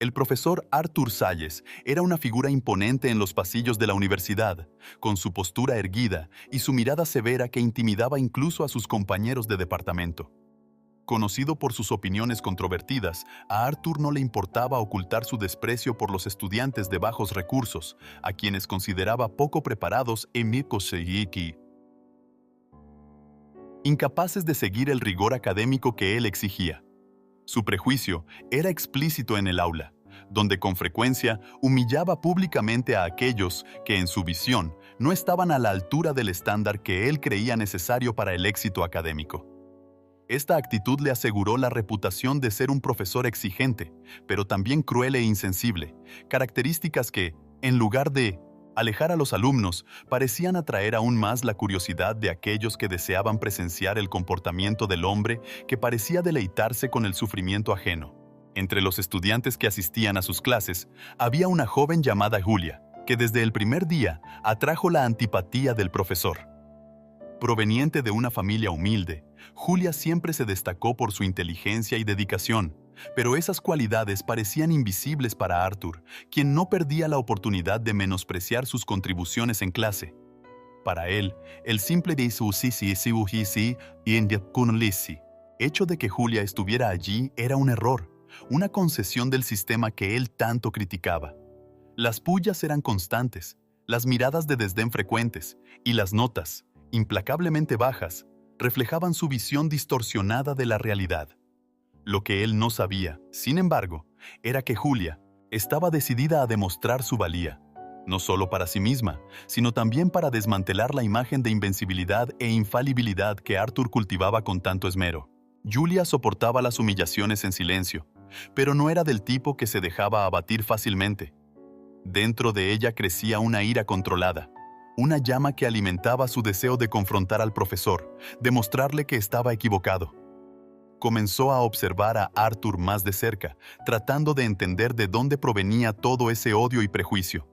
El profesor Arthur Salles era una figura imponente en los pasillos de la universidad, con su postura erguida y su mirada severa que intimidaba incluso a sus compañeros de departamento. Conocido por sus opiniones controvertidas, a Arthur no le importaba ocultar su desprecio por los estudiantes de bajos recursos, a quienes consideraba poco preparados e incapaces de seguir el rigor académico que él exigía. Su prejuicio era explícito en el aula, donde con frecuencia humillaba públicamente a aquellos que, en su visión, no estaban a la altura del estándar que él creía necesario para el éxito académico. Esta actitud le aseguró la reputación de ser un profesor exigente, pero también cruel e insensible, características que, en lugar de alejar a los alumnos, parecían atraer aún más la curiosidad de aquellos que deseaban presenciar el comportamiento del hombre que parecía deleitarse con el sufrimiento ajeno. Entre los estudiantes que asistían a sus clases, había una joven llamada Julia, que desde el primer día atrajo la antipatía del profesor. Proveniente de una familia humilde, Julia siempre se destacó por su inteligencia y dedicación, pero esas cualidades parecían invisibles para Arthur, quien no perdía la oportunidad de menospreciar sus contribuciones en clase. Para él, el simple hecho de que Julia estuviera allí era un error, una concesión del sistema que él tanto criticaba. Las pullas eran constantes, las miradas de desdén frecuentes, y las notas, implacablemente bajas, reflejaban su visión distorsionada de la realidad. Lo que él no sabía, sin embargo, era que Julia estaba decidida a demostrar su valía, no solo para sí misma, sino también para desmantelar la imagen de invencibilidad e infalibilidad que Arthur cultivaba con tanto esmero. Julia soportaba las humillaciones en silencio, pero no era del tipo que se dejaba abatir fácilmente. Dentro de ella crecía una ira controlada, una llama que alimentaba su deseo de confrontar al profesor, demostrarle que estaba equivocado. Comenzó a observar a Arthur más de cerca, tratando de entender de dónde provenía todo ese odio y prejuicio.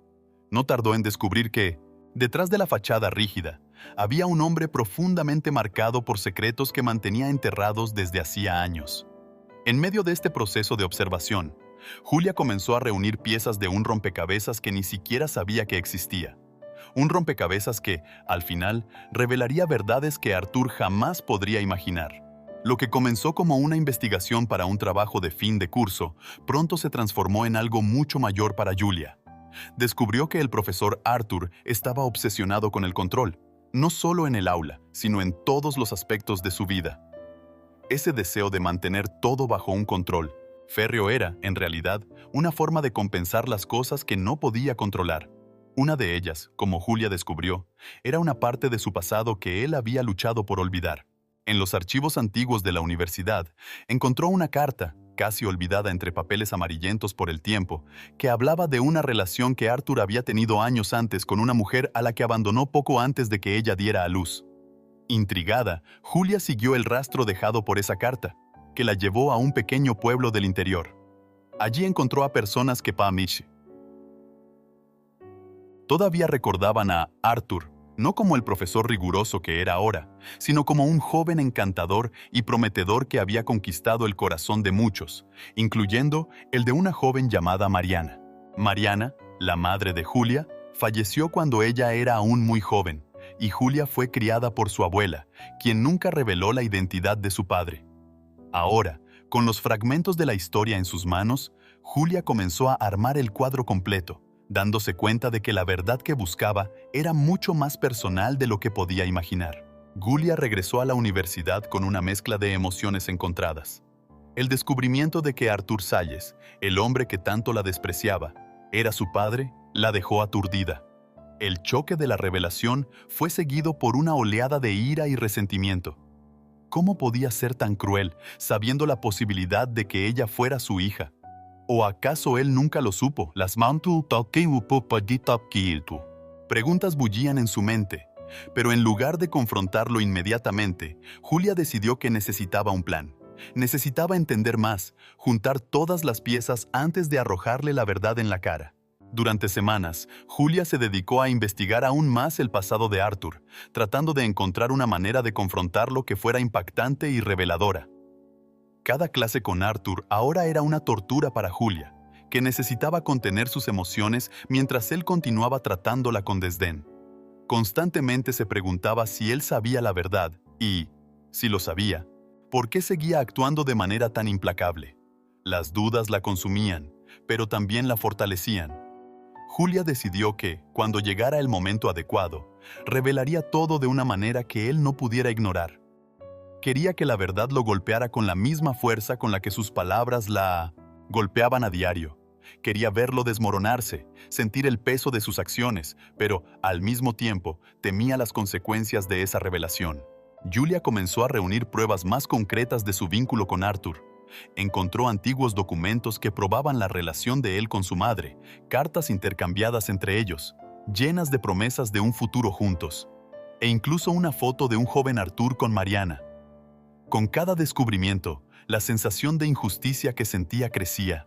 No tardó en descubrir que, detrás de la fachada rígida, había un hombre profundamente marcado por secretos que mantenía enterrados desde hacía años. En medio de este proceso de observación, Julia comenzó a reunir piezas de un rompecabezas que ni siquiera sabía que existía. Un rompecabezas que, al final, revelaría verdades que Arthur jamás podría imaginar. Lo que comenzó como una investigación para un trabajo de fin de curso, pronto se transformó en algo mucho mayor para Julia. Descubrió que el profesor Arthur estaba obsesionado con el control, no solo en el aula, sino en todos los aspectos de su vida. Ese deseo de mantener todo bajo un control férreo era, en realidad, una forma de compensar las cosas que no podía controlar. Una de ellas, como Julia descubrió, era una parte de su pasado que él había luchado por olvidar. En los archivos antiguos de la universidad, encontró una carta, casi olvidada entre papeles amarillentos por el tiempo, que hablaba de una relación que Arthur había tenido años antes con una mujer a la que abandonó poco antes de que ella diera a luz. Intrigada, Julia siguió el rastro dejado por esa carta, que la llevó a un pequeño pueblo del interior. Allí encontró a personas que todavía recordaban a Arthur, no como el profesor riguroso que era ahora, sino como un joven encantador y prometedor que había conquistado el corazón de muchos, incluyendo el de una joven llamada Mariana. Mariana, la madre de Julia, falleció cuando ella era aún muy joven, y Julia fue criada por su abuela, quien nunca reveló la identidad de su padre. Ahora, con los fragmentos de la historia en sus manos, Julia comenzó a armar el cuadro completo, dándose cuenta de que la verdad que buscaba era mucho más personal de lo que podía imaginar. Julia regresó a la universidad con una mezcla de emociones encontradas. El descubrimiento de que Arthur Salles, el hombre que tanto la despreciaba, era su padre, la dejó aturdida. El choque de la revelación fue seguido por una oleada de ira y resentimiento. ¿Cómo podía ser tan cruel, sabiendo la posibilidad de que ella fuera su hija? ¿O acaso él nunca lo supo? Preguntas bullían en su mente, pero en lugar de confrontarlo inmediatamente, Julia decidió que necesitaba un plan. Necesitaba entender más, juntar todas las piezas antes de arrojarle la verdad en la cara. Durante semanas, Julia se dedicó a investigar aún más el pasado de Arthur, tratando de encontrar una manera de confrontarlo que fuera impactante y reveladora. Cada clase con Arthur ahora era una tortura para Julia, que necesitaba contener sus emociones mientras él continuaba tratándola con desdén. Constantemente se preguntaba si él sabía la verdad y, si lo sabía, ¿por qué seguía actuando de manera tan implacable? Las dudas la consumían, pero también la fortalecían. Julia decidió que, cuando llegara el momento adecuado, revelaría todo de una manera que él no pudiera ignorar. Quería que la verdad lo golpeara con la misma fuerza con la que sus palabras la golpeaban a diario. Quería verlo desmoronarse, sentir el peso de sus acciones, pero, al mismo tiempo, temía las consecuencias de esa revelación. Julia comenzó a reunir pruebas más concretas de su vínculo con Arthur. Encontró antiguos documentos que probaban la relación de él con su madre, cartas intercambiadas entre ellos, llenas de promesas de un futuro juntos, e incluso una foto de un joven Arthur con Mariana. Con cada descubrimiento, la sensación de injusticia que sentía crecía.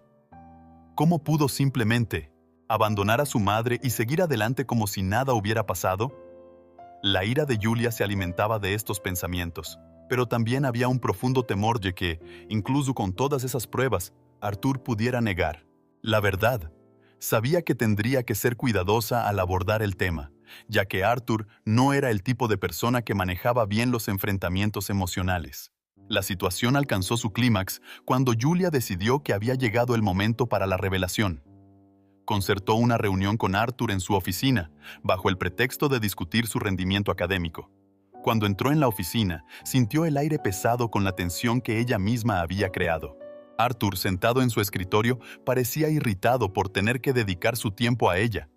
¿Cómo pudo simplemente abandonar a su madre y seguir adelante como si nada hubiera pasado? La ira de Julia se alimentaba de estos pensamientos, pero también había un profundo temor de que, incluso con todas esas pruebas, Arthur pudiera negar la verdad. Sabía que tendría que ser cuidadosa al abordar el tema, ya que Arthur no era el tipo de persona que manejaba bien los enfrentamientos emocionales. La situación alcanzó su clímax cuando Julia decidió que había llegado el momento para la revelación. Concertó una reunión con Arthur en su oficina, bajo el pretexto de discutir su rendimiento académico. Cuando entró en la oficina, sintió el aire pesado con la tensión que ella misma había creado. Arthur, sentado en su escritorio, parecía irritado por tener que dedicar su tiempo a ella.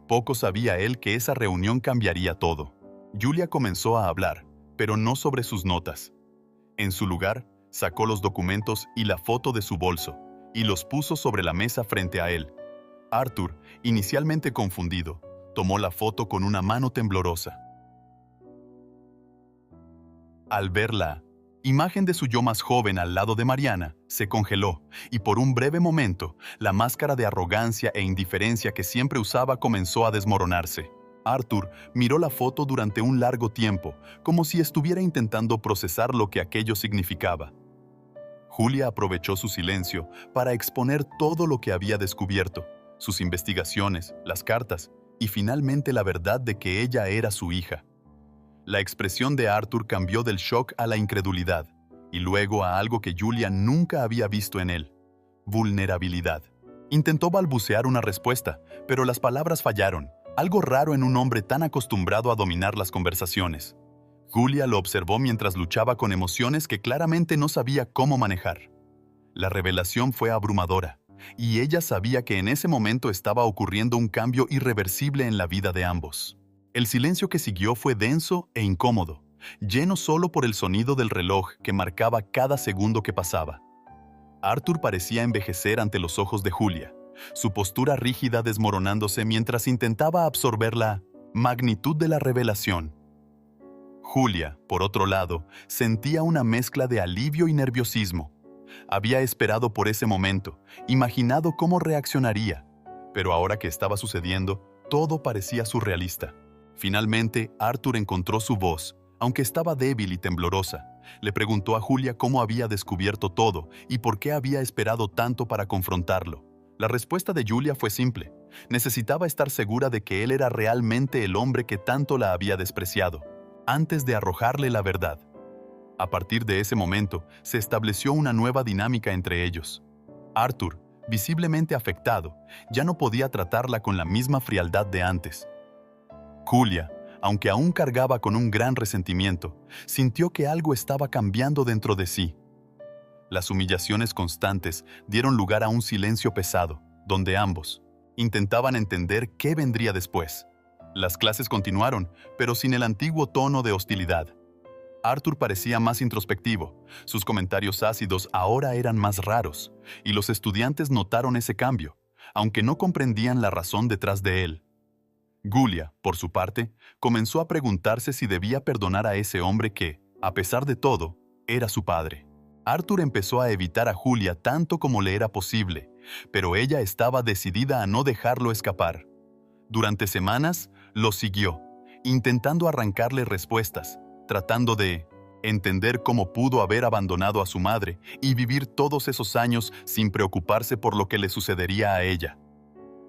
Poco sabía él que esa reunión cambiaría todo. Julia comenzó a hablar, pero no sobre sus notas. En su lugar, sacó los documentos y la foto de su bolso, y los puso sobre la mesa frente a él. Arthur, inicialmente confundido, tomó la foto con una mano temblorosa. Al ver la imagen de su yo más joven al lado de Mariana, se congeló, y por un breve momento, la máscara de arrogancia e indiferencia que siempre usaba comenzó a desmoronarse. Arthur miró la foto durante un largo tiempo, como si estuviera intentando procesar lo que aquello significaba. Julia aprovechó su silencio para exponer todo lo que había descubierto, sus investigaciones, las cartas, y finalmente la verdad de que ella era su hija. La expresión de Arthur cambió del shock a la incredulidad, y luego a algo que Julia nunca había visto en él: vulnerabilidad. Intentó balbucear una respuesta, pero las palabras fallaron, algo raro en un hombre tan acostumbrado a dominar las conversaciones. Julia lo observó mientras luchaba con emociones que claramente no sabía cómo manejar. La revelación fue abrumadora, y ella sabía que en ese momento estaba ocurriendo un cambio irreversible en la vida de ambos. El silencio que siguió fue denso e incómodo, lleno solo por el sonido del reloj que marcaba cada segundo que pasaba. Arthur parecía envejecer ante los ojos de Julia, su postura rígida desmoronándose mientras intentaba absorber la magnitud de la revelación. Julia, por otro lado, sentía una mezcla de alivio y nerviosismo. Había esperado por ese momento, imaginado cómo reaccionaría, pero ahora que estaba sucediendo, todo parecía surrealista. Finalmente, Arthur encontró su voz, aunque estaba débil y temblorosa. Le preguntó a Julia cómo había descubierto todo y por qué había esperado tanto para confrontarlo. La respuesta de Julia fue simple: necesitaba estar segura de que él era realmente el hombre que tanto la había despreciado, antes de arrojarle la verdad. A partir de ese momento, se estableció una nueva dinámica entre ellos. Arthur, visiblemente afectado, ya no podía tratarla con la misma frialdad de antes. Julia, aunque aún cargaba con un gran resentimiento, sintió que algo estaba cambiando dentro de sí. Las humillaciones constantes dieron lugar a un silencio pesado, donde ambos intentaban entender qué vendría después. Las clases continuaron, pero sin el antiguo tono de hostilidad. Arthur parecía más introspectivo, sus comentarios ácidos ahora eran más raros, y los estudiantes notaron ese cambio, aunque no comprendían la razón detrás de él. Julia, por su parte, comenzó a preguntarse si debía perdonar a ese hombre que, a pesar de todo, era su padre. Arthur empezó a evitar a Julia tanto como le era posible, pero ella estaba decidida a no dejarlo escapar. Durante semanas, lo siguió, intentando arrancarle respuestas, tratando de Entender cómo pudo haber abandonado a su madre y vivir todos esos años sin preocuparse por lo que le sucedería a ella.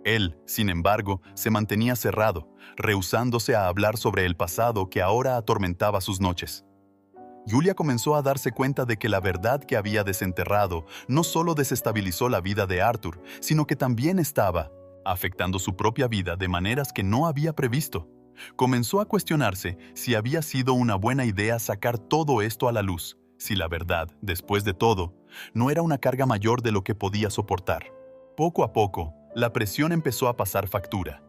Él, sin embargo, se mantenía cerrado, rehusándose a hablar sobre el pasado que ahora atormentaba sus noches. Julia comenzó a darse cuenta de que la verdad que había desenterrado no solo desestabilizó la vida de Arthur, sino que también estaba afectando su propia vida de maneras que no había previsto. Comenzó a cuestionarse si había sido una buena idea sacar todo esto a la luz, si la verdad, después de todo, no era una carga mayor de lo que podía soportar. Poco a poco, la presión empezó a pasar factura.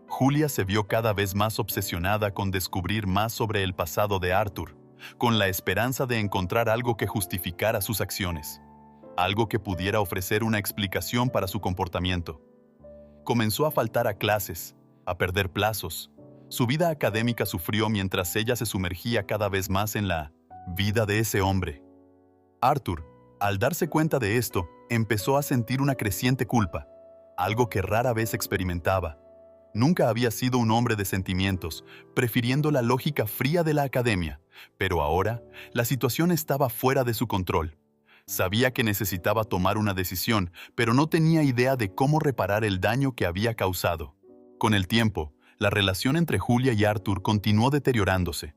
Julia se vio cada vez más obsesionada con descubrir más sobre el pasado de Arthur, con la esperanza de encontrar algo que justificara sus acciones, algo que pudiera ofrecer una explicación para su comportamiento. Comenzó a faltar a clases, a perder plazos. Su vida académica sufrió mientras ella se sumergía cada vez más en la vida de ese hombre. Arthur, al darse cuenta de esto, empezó a sentir una creciente culpa, algo que rara vez experimentaba. Nunca había sido un hombre de sentimientos, prefiriendo la lógica fría de la academia, pero ahora la situación estaba fuera de su control. Sabía que necesitaba tomar una decisión, pero no tenía idea de cómo reparar el daño que había causado. Con el tiempo, la relación entre Julia y Arthur continuó deteriorándose.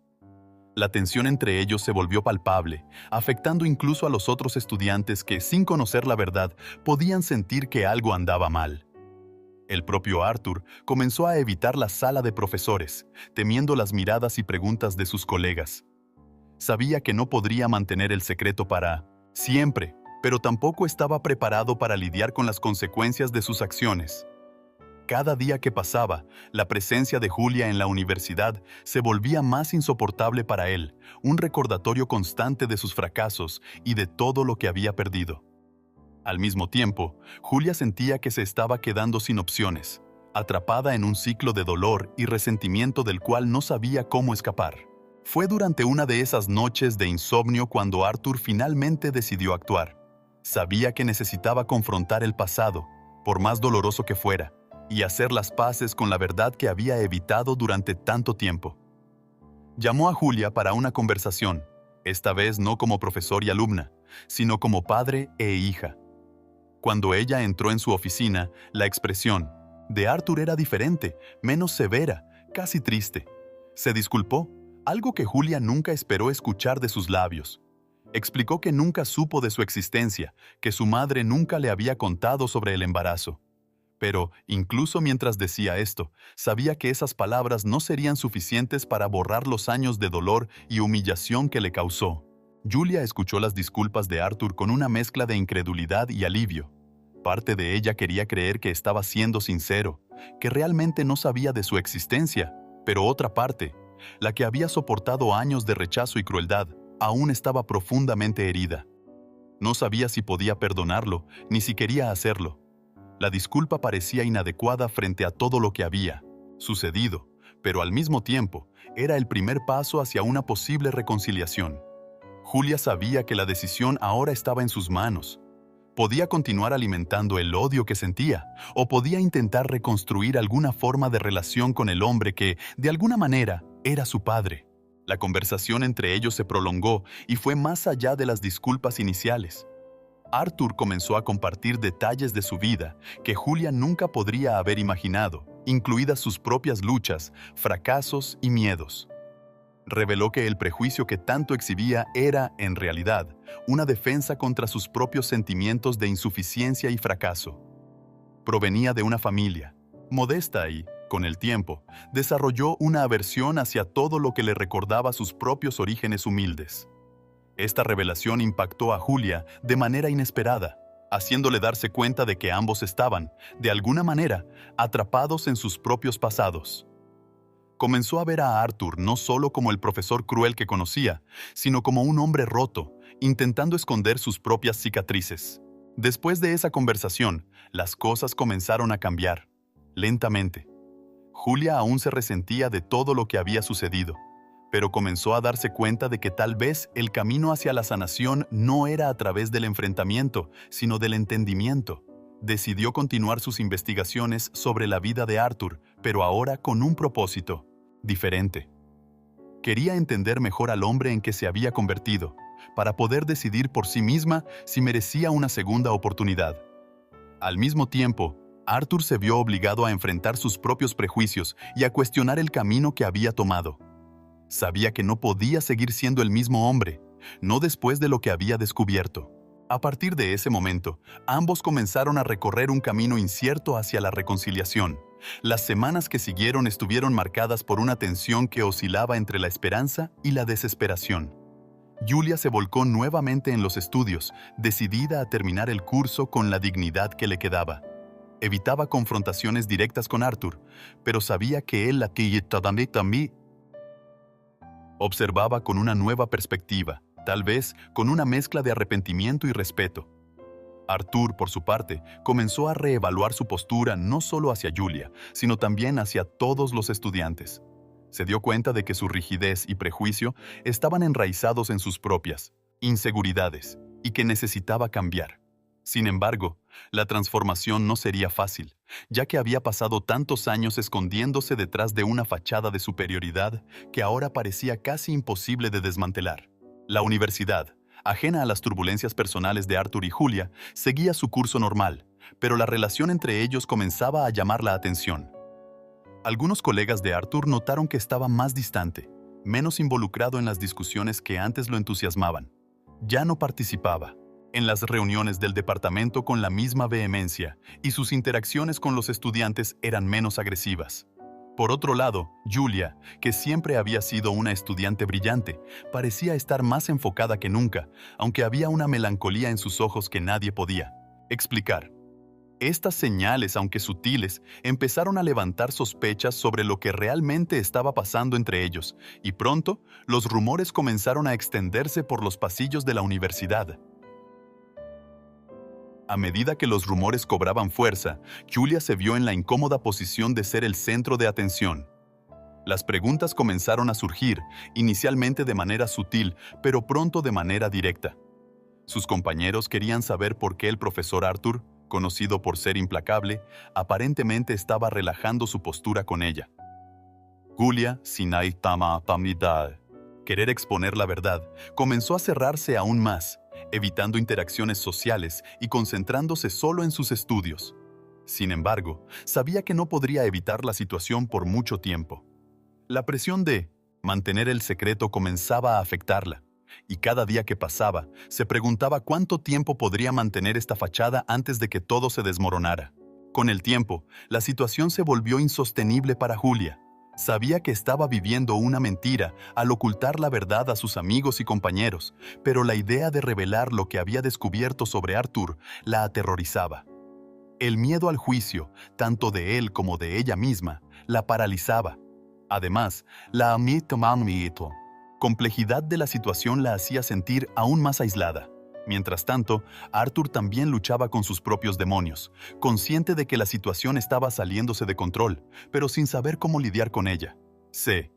La tensión entre ellos se volvió palpable, afectando incluso a los otros estudiantes que, sin conocer la verdad, podían sentir que algo andaba mal. El propio Arthur comenzó a evitar la sala de profesores, temiendo las miradas y preguntas de sus colegas. Sabía que no podría mantener el secreto para siempre, pero tampoco estaba preparado para lidiar con las consecuencias de sus acciones. Cada día que pasaba, la presencia de Julia en la universidad se volvía más insoportable para él, un recordatorio constante de sus fracasos y de todo lo que había perdido. Al mismo tiempo, Julia sentía que se estaba quedando sin opciones, atrapada en un ciclo de dolor y resentimiento del cual no sabía cómo escapar. Fue durante una de esas noches de insomnio cuando Arthur finalmente decidió actuar. Sabía que necesitaba confrontar el pasado, por más doloroso que fuera, y hacer las paces con la verdad que había evitado durante tanto tiempo. Llamó a Julia para una conversación, esta vez no como profesor y alumna, sino como padre e hija. Cuando ella entró en su oficina, la expresión de Arthur era diferente, menos severa, casi triste. Se disculpó, algo que Julia nunca esperó escuchar de sus labios. Explicó que nunca supo de su existencia, que su madre nunca le había contado sobre el embarazo. Pero, incluso mientras decía esto, sabía que esas palabras no serían suficientes para borrar los años de dolor y humillación que le causó. Julia escuchó las disculpas de Arthur con una mezcla de incredulidad y alivio. Parte de ella quería creer que estaba siendo sincero, que realmente no sabía de su existencia, pero otra parte, la que había soportado años de rechazo y crueldad, aún estaba profundamente herida. No sabía si podía perdonarlo, ni si quería hacerlo. La disculpa parecía inadecuada frente a todo lo que había sucedido, pero al mismo tiempo era el primer paso hacia una posible reconciliación. Julia sabía que la decisión ahora estaba en sus manos. Podía continuar alimentando el odio que sentía, o podía intentar reconstruir alguna forma de relación con el hombre que, de alguna manera, era su padre. La conversación entre ellos se prolongó y fue más allá de las disculpas iniciales. Arthur comenzó a compartir detalles de su vida que Julia nunca podría haber imaginado, incluidas sus propias luchas, fracasos y miedos. Reveló que el prejuicio que tanto exhibía era, en realidad, una defensa contra sus propios sentimientos de insuficiencia y fracaso. Provenía de una familia modesta y, con el tiempo, desarrolló una aversión hacia todo lo que le recordaba sus propios orígenes humildes. Esta revelación impactó a Julia de manera inesperada, haciéndole darse cuenta de que ambos estaban, de alguna manera, atrapados en sus propios pasados. Comenzó a ver a Arthur no solo como el profesor cruel que conocía, sino como un hombre roto, intentando esconder sus propias cicatrices. Después de esa conversación, las cosas comenzaron a cambiar, lentamente. Julia aún se resentía de todo lo que había sucedido, pero comenzó a darse cuenta de que tal vez el camino hacia la sanación no era a través del enfrentamiento, sino del entendimiento. Decidió continuar sus investigaciones sobre la vida de Arthur, pero ahora con un propósito diferente. Quería entender mejor al hombre en que se había convertido, para poder decidir por sí misma si merecía una segunda oportunidad. Al mismo tiempo, Arthur se vio obligado a enfrentar sus propios prejuicios y a cuestionar el camino que había tomado. Sabía que no podía seguir siendo el mismo hombre, no después de lo que había descubierto. A partir de ese momento, ambos comenzaron a recorrer un camino incierto hacia la reconciliación. Las semanas que siguieron estuvieron marcadas por una tensión que oscilaba entre la esperanza y la desesperación. Julia se volcó nuevamente en los estudios, decidida a terminar el curso con la dignidad que le quedaba. Evitaba confrontaciones directas con Arthur, pero sabía que él la también observaba con una nueva perspectiva, tal vez con una mezcla de arrepentimiento y respeto. Arthur, por su parte, comenzó a reevaluar su postura no solo hacia Julia, sino también hacia todos los estudiantes. Se dio cuenta de que su rigidez y prejuicio estaban enraizados en sus propias inseguridades y que necesitaba cambiar. Sin embargo, la transformación no sería fácil, ya que había pasado tantos años escondiéndose detrás de una fachada de superioridad que ahora parecía casi imposible de desmantelar. La universidad, ajena a las turbulencias personales de Arthur y Julia, seguía su curso normal, pero la relación entre ellos comenzaba a llamar la atención. Algunos colegas de Arthur notaron que estaba más distante, menos involucrado en las discusiones que antes lo entusiasmaban. Ya no participaba en las reuniones del departamento con la misma vehemencia y sus interacciones con los estudiantes eran menos agresivas. Por otro lado, Julia, que siempre había sido una estudiante brillante, parecía estar más enfocada que nunca, aunque había una melancolía en sus ojos que nadie podía explicar. Estas señales, aunque sutiles, empezaron a levantar sospechas sobre lo que realmente estaba pasando entre ellos, y pronto los rumores comenzaron a extenderse por los pasillos de la universidad. A medida que los rumores cobraban fuerza, Julia se vio en la incómoda posición de ser el centro de atención. Las preguntas comenzaron a surgir, inicialmente de manera sutil, pero pronto de manera directa. Sus compañeros querían saber por qué el profesor Arthur, conocido por ser implacable, aparentemente estaba relajando su postura con ella. Julia, sin querer exponer la verdad, comenzó a cerrarse aún más, evitando interacciones sociales y concentrándose solo en sus estudios. Sin embargo, sabía que no podría evitar la situación por mucho tiempo. La presión de mantener el secreto comenzaba a afectarla, y cada día que pasaba, se preguntaba cuánto tiempo podría mantener esta fachada antes de que todo se desmoronara. Con el tiempo, la situación se volvió insostenible para Julia. Sabía que estaba viviendo una mentira al ocultar la verdad a sus amigos y compañeros, pero la idea de revelar lo que había descubierto sobre Arthur la aterrorizaba. El miedo al juicio, tanto de él como de ella misma, la paralizaba. Además, la complejidad de la situación la hacía sentir aún más aislada. Mientras tanto, Arthur también luchaba con sus propios demonios, consciente de que la situación estaba saliéndose de control, pero sin saber cómo lidiar con ella. Se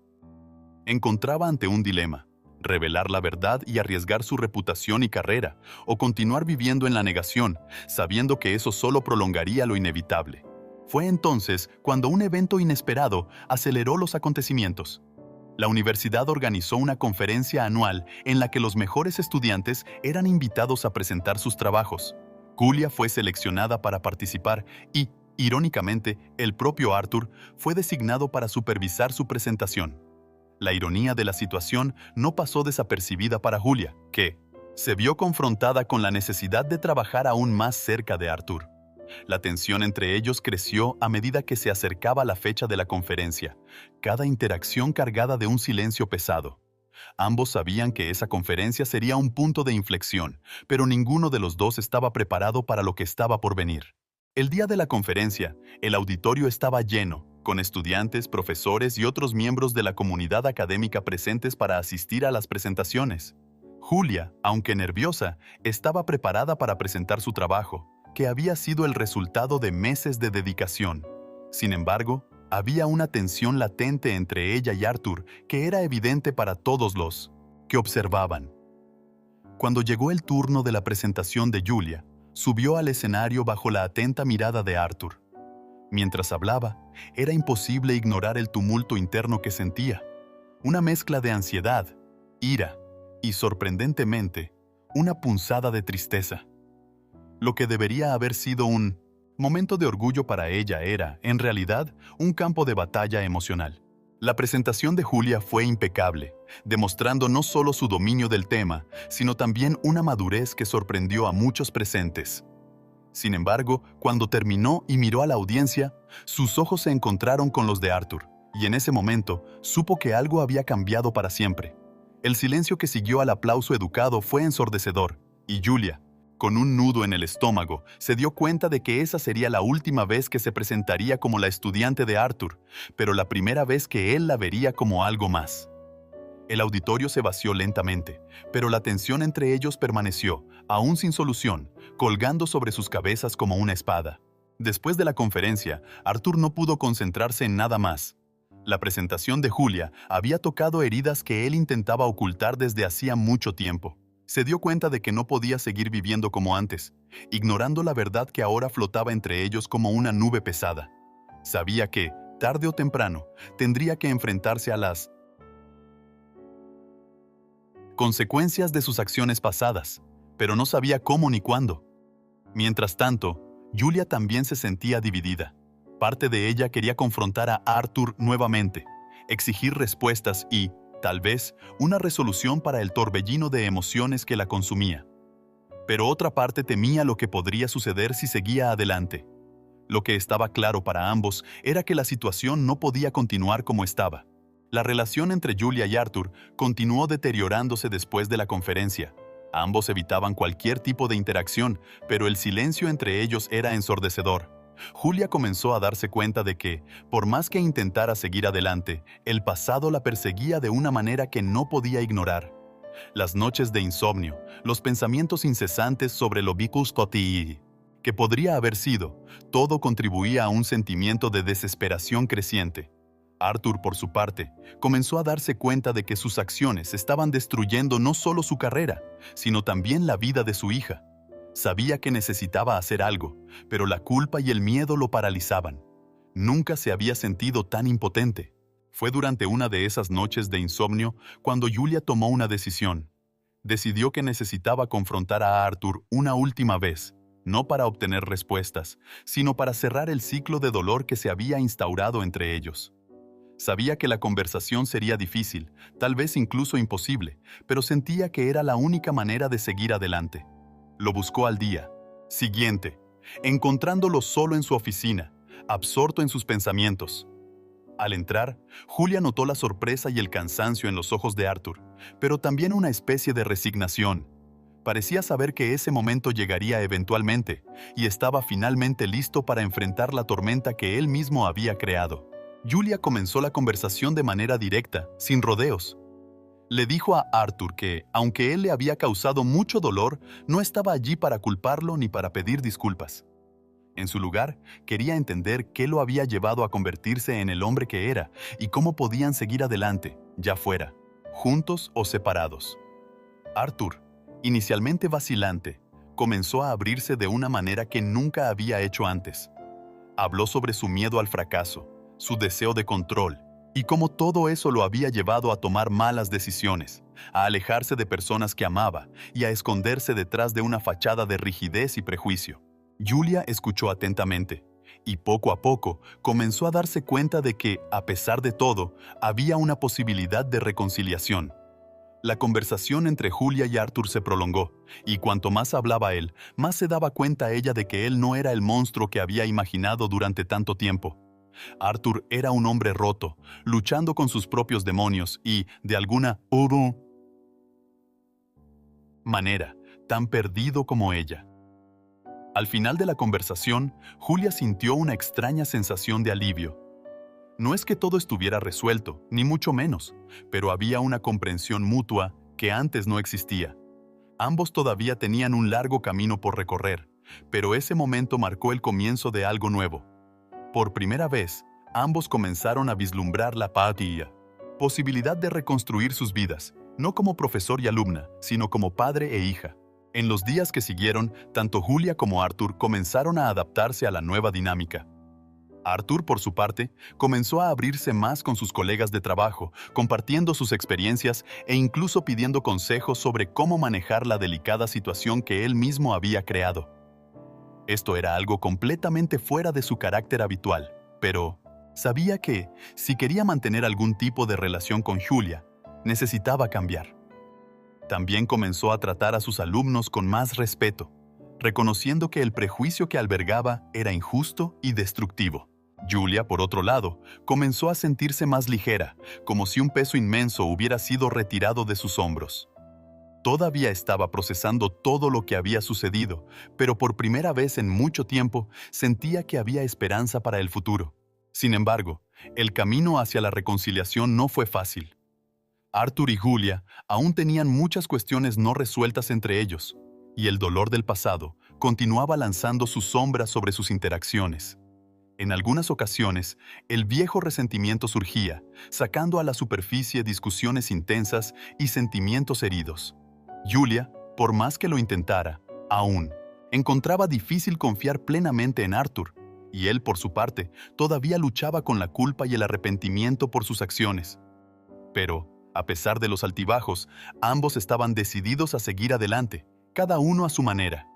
encontraba ante un dilema: revelar la verdad y arriesgar su reputación y carrera, o continuar viviendo en la negación, sabiendo que eso solo prolongaría lo inevitable. Fue entonces cuando un evento inesperado aceleró los acontecimientos. La universidad organizó una conferencia anual en la que los mejores estudiantes eran invitados a presentar sus trabajos. Julia fue seleccionada para participar y, irónicamente, el propio Arthur fue designado para supervisar su presentación. La ironía de la situación no pasó desapercibida para Julia, que se vio confrontada con la necesidad de trabajar aún más cerca de Arthur. La tensión entre ellos creció a medida que se acercaba la fecha de la conferencia, cada interacción cargada de un silencio pesado. Ambos sabían que esa conferencia sería un punto de inflexión, pero ninguno de los dos estaba preparado para lo que estaba por venir. El día de la conferencia, el auditorio estaba lleno, con estudiantes, profesores y otros miembros de la comunidad académica presentes para asistir a las presentaciones. Julia, aunque nerviosa, estaba preparada para presentar su trabajo, que había sido el resultado de meses de dedicación. Sin embargo, había una tensión latente entre ella y Arthur que era evidente para todos los que observaban. Cuando llegó el turno de la presentación de Julia, subió al escenario bajo la atenta mirada de Arthur. Mientras hablaba, era imposible ignorar el tumulto interno que sentía. Una mezcla de ansiedad, ira y, sorprendentemente, una punzada de tristeza. Lo que debería haber sido un momento de orgullo para ella era, en realidad, un campo de batalla emocional. La presentación de Julia fue impecable, demostrando no solo su dominio del tema, sino también una madurez que sorprendió a muchos presentes. Sin embargo, cuando terminó y miró a la audiencia, sus ojos se encontraron con los de Arthur, y en ese momento supo que algo había cambiado para siempre. El silencio que siguió al aplauso educado fue ensordecedor, y Julia, con un nudo en el estómago, se dio cuenta de que esa sería la última vez que se presentaría como la estudiante de Arthur, pero la primera vez que él la vería como algo más. El auditorio se vació lentamente, pero la tensión entre ellos permaneció, aún sin solución, colgando sobre sus cabezas como una espada. Después de la conferencia, Arthur no pudo concentrarse en nada más. La presentación de Julia había tocado heridas que él intentaba ocultar desde hacía mucho tiempo. Se dio cuenta de que no podía seguir viviendo como antes, ignorando la verdad que ahora flotaba entre ellos como una nube pesada. Sabía que, tarde o temprano, tendría que enfrentarse a las consecuencias de sus acciones pasadas, pero no sabía cómo ni cuándo. Mientras tanto, Julia también se sentía dividida. Parte de ella quería confrontar a Arthur nuevamente, exigir respuestas y, tal vez, una resolución para el torbellino de emociones que la consumía. Pero otra parte temía lo que podría suceder si seguía adelante. Lo que estaba claro para ambos era que la situación no podía continuar como estaba. La relación entre Julia y Arthur continuó deteriorándose después de la conferencia. Ambos evitaban cualquier tipo de interacción, pero el silencio entre ellos era ensordecedor. Julia comenzó a darse cuenta de que, por más que intentara seguir adelante, el pasado la perseguía de una manera que no podía ignorar. Las noches de insomnio, los pensamientos incesantes sobre lo que podría haber sido, todo contribuía a un sentimiento de desesperación creciente. Arthur, por su parte, comenzó a darse cuenta de que sus acciones estaban destruyendo no solo su carrera, sino también la vida de su hija. Sabía que necesitaba hacer algo, pero la culpa y el miedo lo paralizaban. Nunca se había sentido tan impotente. Fue durante una de esas noches de insomnio cuando Julia tomó una decisión. Decidió que necesitaba confrontar a Arthur una última vez, no para obtener respuestas, sino para cerrar el ciclo de dolor que se había instaurado entre ellos. Sabía que la conversación sería difícil, tal vez incluso imposible, pero sentía que era la única manera de seguir adelante. Lo buscó al día siguiente, encontrándolo solo en su oficina, absorto en sus pensamientos. Al entrar, Julia notó la sorpresa y el cansancio en los ojos de Arthur, pero también una especie de resignación. Parecía saber que ese momento llegaría eventualmente, y estaba finalmente listo para enfrentar la tormenta que él mismo había creado. Julia comenzó la conversación de manera directa, sin rodeos. Le dijo a Arthur que, aunque él le había causado mucho dolor, no estaba allí para culparlo ni para pedir disculpas. En su lugar, quería entender qué lo había llevado a convertirse en el hombre que era y cómo podían seguir adelante, ya fuera, juntos o separados. Arthur, inicialmente vacilante, comenzó a abrirse de una manera que nunca había hecho antes. Habló sobre su miedo al fracaso, su deseo de control, y cómo todo eso lo había llevado a tomar malas decisiones, a alejarse de personas que amaba y a esconderse detrás de una fachada de rigidez y prejuicio. Julia escuchó atentamente, y poco a poco comenzó a darse cuenta de que, a pesar de todo, había una posibilidad de reconciliación. La conversación entre Julia y Arthur se prolongó, y cuanto más hablaba él, más se daba cuenta ella de que él no era el monstruo que había imaginado durante tanto tiempo. Arthur era un hombre roto, luchando con sus propios demonios y, de alguna manera, tan perdido como ella. Al final de la conversación, Julia sintió una extraña sensación de alivio. No es que todo estuviera resuelto, ni mucho menos, pero había una comprensión mutua que antes no existía. Ambos todavía tenían un largo camino por recorrer, pero ese momento marcó el comienzo de algo nuevo. Por primera vez, ambos comenzaron a vislumbrar la posibilidad de reconstruir sus vidas, no como profesor y alumna, sino como padre e hija. En los días que siguieron, tanto Julia como Arthur comenzaron a adaptarse a la nueva dinámica. Arthur, por su parte, comenzó a abrirse más con sus colegas de trabajo, compartiendo sus experiencias e incluso pidiendo consejos sobre cómo manejar la delicada situación que él mismo había creado. Esto era algo completamente fuera de su carácter habitual, pero sabía que, si quería mantener algún tipo de relación con Julia, necesitaba cambiar. También comenzó a tratar a sus alumnos con más respeto, reconociendo que el prejuicio que albergaba era injusto y destructivo. Julia, por otro lado, comenzó a sentirse más ligera, como si un peso inmenso hubiera sido retirado de sus hombros. Todavía estaba procesando todo lo que había sucedido, pero por primera vez en mucho tiempo sentía que había esperanza para el futuro. Sin embargo, el camino hacia la reconciliación no fue fácil. Arthur y Julia aún tenían muchas cuestiones no resueltas entre ellos, y el dolor del pasado continuaba lanzando sus sombras sobre sus interacciones. En algunas ocasiones, el viejo resentimiento surgía, sacando a la superficie discusiones intensas y sentimientos heridos. Julia, por más que lo intentara, aún encontraba difícil confiar plenamente en Arthur, y él, por su parte, todavía luchaba con la culpa y el arrepentimiento por sus acciones. Pero, a pesar de los altibajos, ambos estaban decididos a seguir adelante, cada uno a su manera.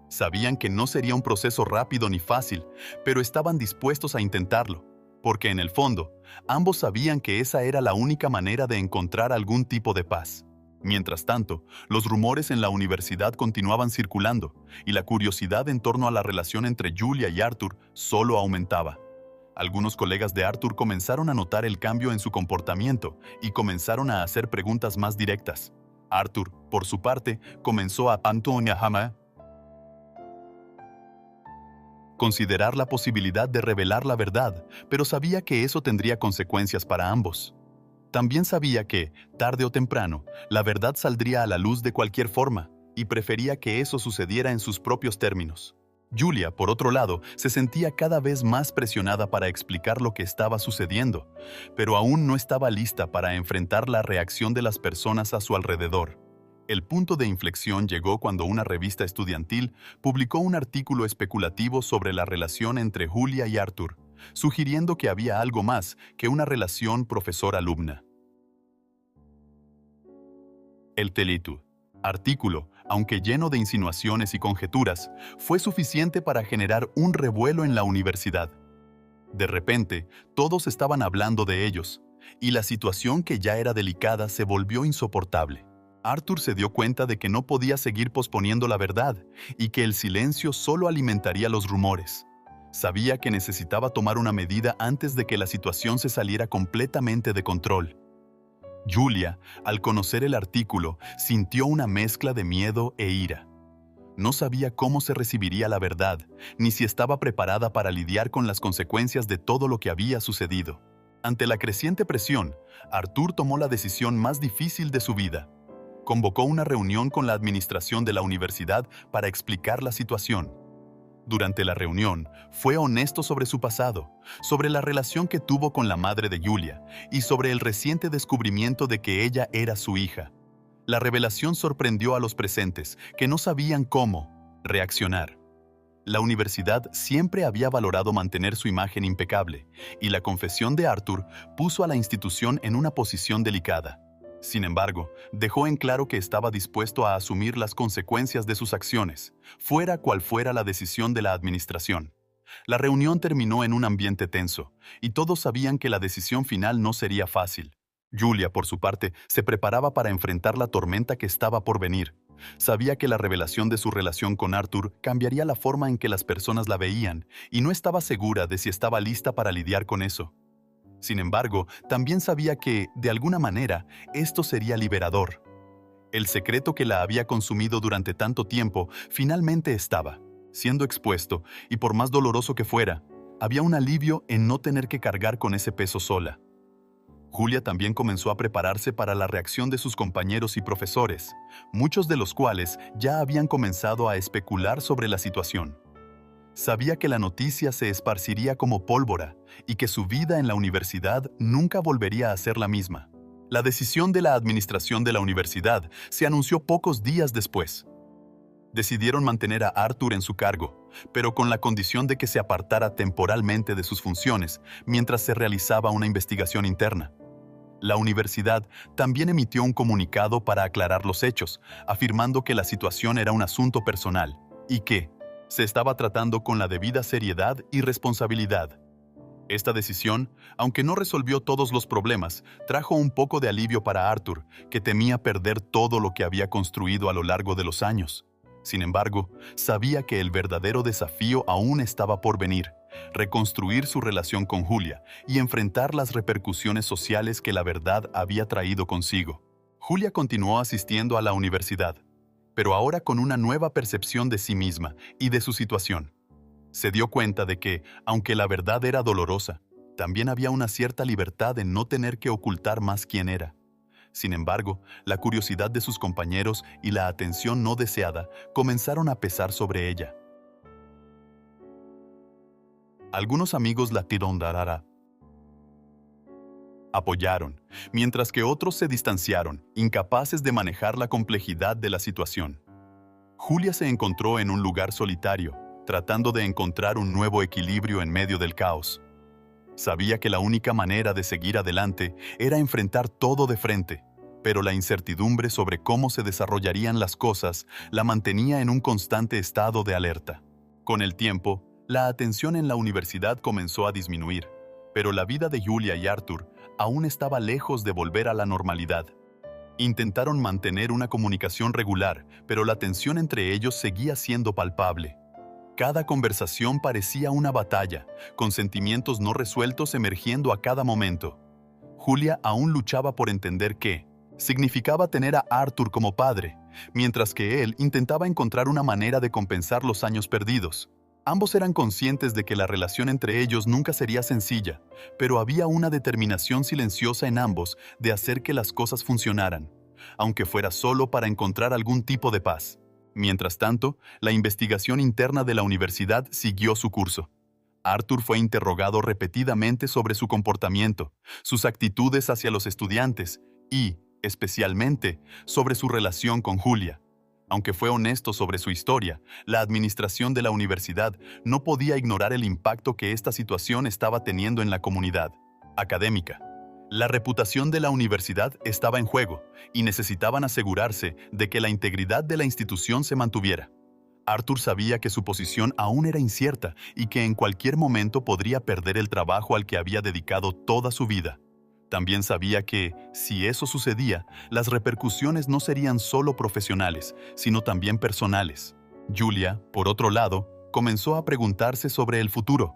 Sabían que no sería un proceso rápido ni fácil, pero estaban dispuestos a intentarlo, porque en el fondo, ambos sabían que esa era la única manera de encontrar algún tipo de paz. Mientras tanto, los rumores en la universidad continuaban circulando, y la curiosidad en torno a la relación entre Julia y Arthur solo aumentaba. Algunos colegas de Arthur comenzaron a notar el cambio en su comportamiento y comenzaron a hacer preguntas más directas. Arthur, por su parte, comenzó a considerar la posibilidad de revelar la verdad, pero sabía que eso tendría consecuencias para ambos. También sabía que, tarde o temprano, la verdad saldría a la luz de cualquier forma, y prefería que eso sucediera en sus propios términos. Julia, por otro lado, se sentía cada vez más presionada para explicar lo que estaba sucediendo, pero aún no estaba lista para enfrentar la reacción de las personas a su alrededor. El punto de inflexión llegó cuando una revista estudiantil publicó un artículo especulativo sobre la relación entre Julia y Arthur, sugiriendo que había algo más que una relación profesor-alumna. El Telitud. Artículo, aunque lleno de insinuaciones y conjeturas, fue suficiente para generar un revuelo en la universidad. De repente, todos estaban hablando de ellos, y la situación que ya era delicada se volvió insoportable. Arthur se dio cuenta de que no podía seguir posponiendo la verdad, y que el silencio solo alimentaría los rumores. Sabía que necesitaba tomar una medida antes de que la situación se saliera completamente de control. Julia, al conocer el artículo, sintió una mezcla de miedo e ira. No sabía cómo se recibiría la verdad, ni si estaba preparada para lidiar con las consecuencias de todo lo que había sucedido. Ante la creciente presión, Arthur tomó la decisión más difícil de su vida. Convocó una reunión con la administración de la universidad para explicar la situación. Durante la reunión, fue honesto sobre su pasado, sobre la relación que tuvo con la madre de Julia y sobre el reciente descubrimiento de que ella era su hija. La revelación sorprendió a los presentes, que no sabían cómo reaccionar. La universidad siempre había valorado mantener su imagen impecable, y la confesión de Arthur puso a la institución en una posición delicada. Sin embargo, dejó en claro que estaba dispuesto a asumir las consecuencias de sus acciones, fuera cual fuera la decisión de la administración. La reunión terminó en un ambiente tenso, y todos sabían que la decisión final no sería fácil. Julia, por su parte, se preparaba para enfrentar la tormenta que estaba por venir. Sabía que la revelación de su relación con Arthur cambiaría la forma en que las personas la veían, y no estaba segura de si estaba lista para lidiar con eso. Sin embargo, también sabía que, de alguna manera, esto sería liberador. El secreto que la había consumido durante tanto tiempo finalmente estaba siendo expuesto, y por más doloroso que fuera, había un alivio en no tener que cargar con ese peso sola. Julia también comenzó a prepararse para la reacción de sus compañeros y profesores, muchos de los cuales ya habían comenzado a especular sobre la situación. Sabía que la noticia se esparciría como pólvora y que su vida en la universidad nunca volvería a ser la misma. La decisión de la administración de la universidad se anunció pocos días después. Decidieron mantener a Arthur en su cargo, pero con la condición de que se apartara temporalmente de sus funciones mientras se realizaba una investigación interna. La universidad también emitió un comunicado para aclarar los hechos, afirmando que la situación era un asunto personal y que se estaba tratando con la debida seriedad y responsabilidad. Esta decisión, aunque no resolvió todos los problemas, trajo un poco de alivio para Arthur, que temía perder todo lo que había construido a lo largo de los años. Sin embargo, sabía que el verdadero desafío aún estaba por venir: reconstruir su relación con Julia y enfrentar las repercusiones sociales que la verdad había traído consigo. Julia continuó asistiendo a la universidad, pero ahora con una nueva percepción de sí misma y de su situación. Se dio cuenta de que, aunque la verdad era dolorosa, también había una cierta libertad en no tener que ocultar más quién era. Sin embargo, la curiosidad de sus compañeros y la atención no deseada comenzaron a pesar sobre ella. Algunos amigos la apoyaron, mientras que otros se distanciaron, incapaces de manejar la complejidad de la situación. Julia se encontró en un lugar solitario, tratando de encontrar un nuevo equilibrio en medio del caos. Sabía que la única manera de seguir adelante era enfrentar todo de frente, pero la incertidumbre sobre cómo se desarrollarían las cosas la mantenía en un constante estado de alerta. Con el tiempo, la atención en la universidad comenzó a disminuir, pero la vida de Julia y Arthur aún estaba lejos de volver a la normalidad. Intentaron mantener una comunicación regular, pero la tensión entre ellos seguía siendo palpable. Cada conversación parecía una batalla, con sentimientos no resueltos emergiendo a cada momento. Julia aún luchaba por entender qué significaba tener a Arthur como padre, mientras que él intentaba encontrar una manera de compensar los años perdidos. Ambos eran conscientes de que la relación entre ellos nunca sería sencilla, pero había una determinación silenciosa en ambos de hacer que las cosas funcionaran, aunque fuera solo para encontrar algún tipo de paz. Mientras tanto, la investigación interna de la universidad siguió su curso. Arthur fue interrogado repetidamente sobre su comportamiento, sus actitudes hacia los estudiantes y, especialmente, sobre su relación con Julia. Aunque fue honesto sobre su historia, la administración de la universidad no podía ignorar el impacto que esta situación estaba teniendo en la comunidad académica. La reputación de la universidad estaba en juego y necesitaban asegurarse de que la integridad de la institución se mantuviera. Arthur sabía que su posición aún era incierta y que en cualquier momento podría perder el trabajo al que había dedicado toda su vida. También sabía que, si eso sucedía, las repercusiones no serían solo profesionales, sino también personales. Julia, por otro lado, comenzó a preguntarse sobre el futuro.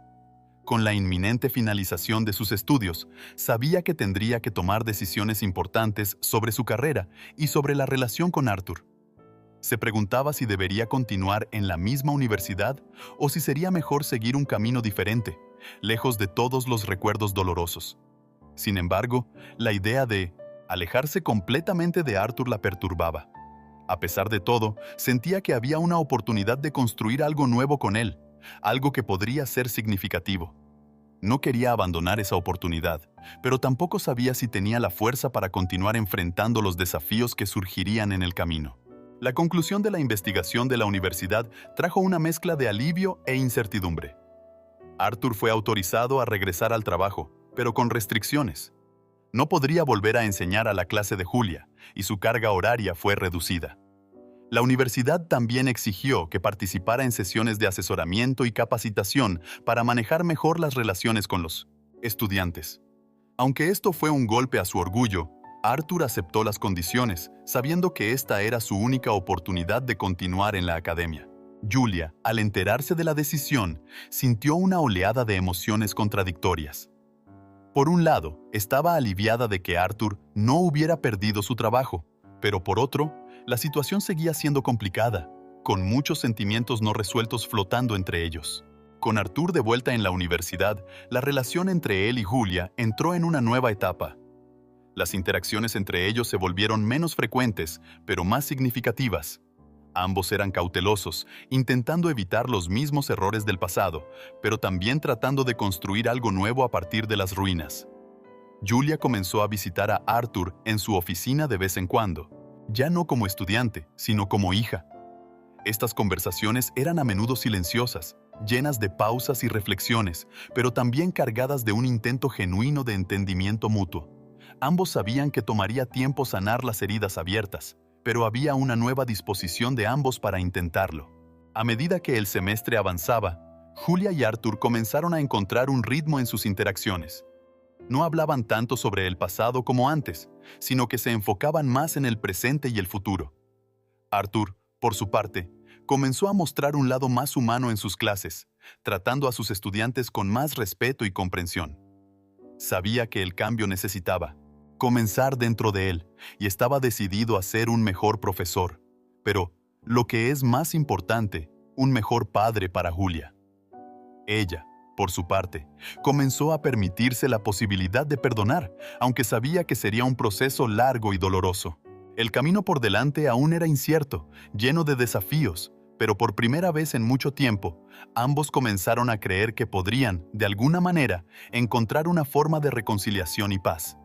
Con la inminente finalización de sus estudios, sabía que tendría que tomar decisiones importantes sobre su carrera y sobre la relación con Arthur. Se preguntaba si debería continuar en la misma universidad o si sería mejor seguir un camino diferente, lejos de todos los recuerdos dolorosos. Sin embargo, la idea de alejarse completamente de Arthur la perturbaba. A pesar de todo, sentía que había una oportunidad de construir algo nuevo con él, algo que podría ser significativo. No quería abandonar esa oportunidad, pero tampoco sabía si tenía la fuerza para continuar enfrentando los desafíos que surgirían en el camino. La conclusión de la investigación de la universidad trajo una mezcla de alivio e incertidumbre. Arthur fue autorizado a regresar al trabajo, pero con restricciones. No podría volver a enseñar a la clase de Julia, y su carga horaria fue reducida. La universidad también exigió que participara en sesiones de asesoramiento y capacitación para manejar mejor las relaciones con los estudiantes. Aunque esto fue un golpe a su orgullo, Arthur aceptó las condiciones, sabiendo que esta era su única oportunidad de continuar en la academia. Julia, al enterarse de la decisión, sintió una oleada de emociones contradictorias. Por un lado, estaba aliviada de que Arthur no hubiera perdido su trabajo, pero por otro, la situación seguía siendo complicada, con muchos sentimientos no resueltos flotando entre ellos. Con Arthur de vuelta en la universidad, la relación entre él y Julia entró en una nueva etapa. Las interacciones entre ellos se volvieron menos frecuentes, pero más significativas. Ambos eran cautelosos, intentando evitar los mismos errores del pasado, pero también tratando de construir algo nuevo a partir de las ruinas. Julia comenzó a visitar a Arthur en su oficina de vez en cuando, ya no como estudiante, sino como hija. Estas conversaciones eran a menudo silenciosas, llenas de pausas y reflexiones, pero también cargadas de un intento genuino de entendimiento mutuo. Ambos sabían que tomaría tiempo sanar las heridas abiertas, pero había una nueva disposición de ambos para intentarlo. A medida que el semestre avanzaba, Julia y Arthur comenzaron a encontrar un ritmo en sus interacciones. No hablaban tanto sobre el pasado como antes, sino que se enfocaban más en el presente y el futuro. Arthur, por su parte, comenzó a mostrar un lado más humano en sus clases, tratando a sus estudiantes con más respeto y comprensión. Sabía que el cambio necesitaba comenzar dentro de él y estaba decidido a ser un mejor profesor, pero, lo que es más importante, un mejor padre para Julia. Ella, por su parte, comenzó a permitirse la posibilidad de perdonar, aunque sabía que sería un proceso largo y doloroso. El camino por delante aún era incierto, lleno de desafíos, pero por primera vez en mucho tiempo, ambos comenzaron a creer que podrían, de alguna manera, encontrar una forma de reconciliación y paz.